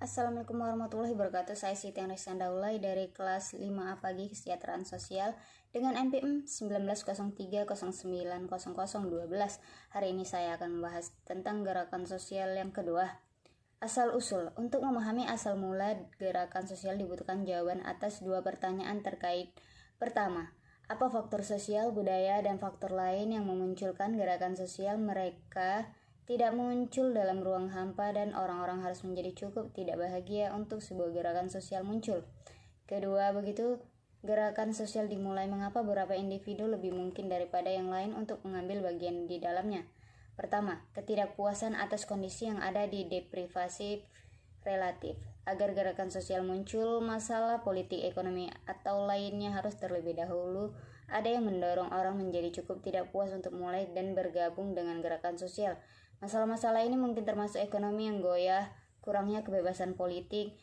Assalamualaikum warahmatullahi wabarakatuh. Saya Siti Anrisan Daulay dari kelas 5A Pagi Kesejahteraan Sosial dengan NPM 1903090012. Hari ini saya akan membahas tentang gerakan sosial yang kedua. Asal-usul. Untuk memahami asal mula gerakan sosial dibutuhkan jawaban atas dua pertanyaan terkait. Pertama, apa faktor sosial, budaya, dan faktor lain yang memunculkan gerakan sosial mereka tidak muncul dalam ruang hampa dan orang-orang harus menjadi cukup tidak bahagia untuk sebuah gerakan sosial muncul. Kedua, begitu gerakan sosial dimulai, mengapa beberapa individu lebih mungkin daripada yang lain untuk mengambil bagian di dalamnya? Pertama, ketidakpuasan atas kondisi yang ada di deprivasi relatif. Agar gerakan sosial muncul, masalah politik, ekonomi, atau lainnya harus terlebih dahulu ada yang mendorong orang menjadi cukup tidak puas untuk mulai dan bergabung dengan gerakan sosial. Masalah-masalah ini mungkin termasuk ekonomi yang goyah, kurangnya kebebasan politik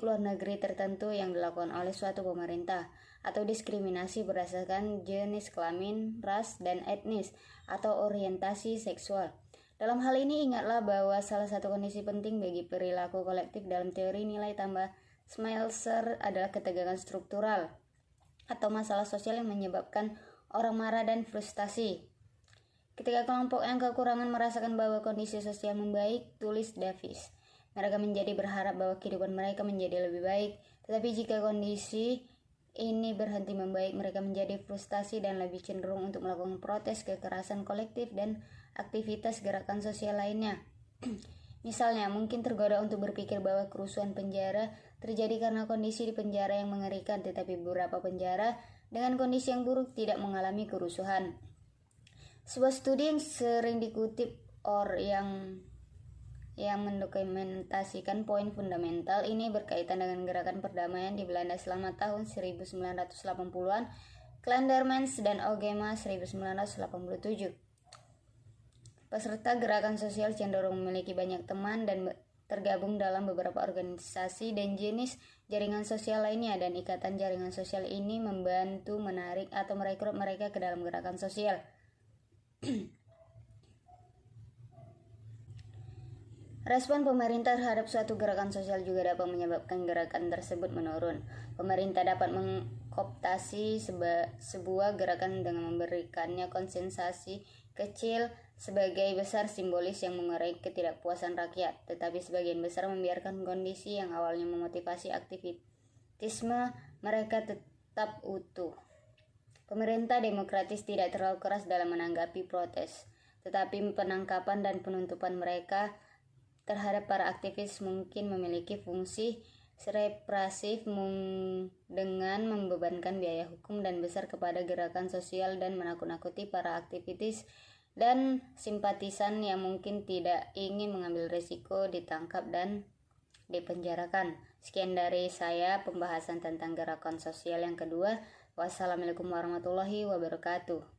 luar negeri tertentu yang dilakukan oleh suatu pemerintah, atau diskriminasi berdasarkan jenis kelamin, ras, dan etnis, atau orientasi seksual. Dalam hal ini ingatlah bahwa salah satu kondisi penting bagi perilaku kolektif dalam teori nilai tambah Schmelzer adalah ketegangan struktural atau masalah sosial yang menyebabkan orang marah dan frustasi. Ketika kelompok yang kekurangan merasakan bahwa kondisi sosial membaik, tulis Davis, mereka menjadi berharap bahwa kehidupan mereka menjadi lebih baik. Tetapi jika kondisi ini berhenti membaik, mereka menjadi frustasi dan lebih cenderung untuk melakukan protes, kekerasan kolektif, dan aktivitas gerakan sosial lainnya. Misalnya, mungkin tergoda untuk berpikir bahwa kerusuhan penjara terjadi karena kondisi di penjara yang mengerikan, tetapi beberapa penjara dengan kondisi yang buruk tidak mengalami kerusuhan. Sebuah studi yang sering dikutip yang mendokumentasikan poin fundamental ini berkaitan dengan gerakan perdamaian di Belanda selama tahun 1980-an, Klandermans dan Ogema 1987. Peserta gerakan sosial cenderung memiliki banyak teman dan tergabung dalam beberapa organisasi dan jenis jaringan sosial lainnya, dan ikatan jaringan sosial ini membantu menarik atau merekrut mereka ke dalam gerakan sosial. Respon pemerintah terhadap suatu gerakan sosial juga dapat menyebabkan gerakan tersebut menurun. Pemerintah dapat mengkooptasi sebuah gerakan dengan memberikannya konsensasi kecil sebagai besar simbolis yang mengurai ketidakpuasan rakyat, tetapi sebagian besar membiarkan kondisi yang awalnya memotivasi aktivitisme mereka tetap utuh. Pemerintah demokratis tidak terlalu keras dalam menanggapi protes, tetapi penangkapan dan penuntutan mereka terhadap para aktivis mungkin memiliki fungsi represif dengan membebankan biaya hukum dan besar kepada gerakan sosial dan menakut-nakuti para aktivis dan simpatisan yang mungkin tidak ingin mengambil risiko ditangkap dan dipenjarakan. Sekian dari saya pembahasan tentang gerakan sosial yang kedua. Wassalamualaikum warahmatullahi wabarakatuh.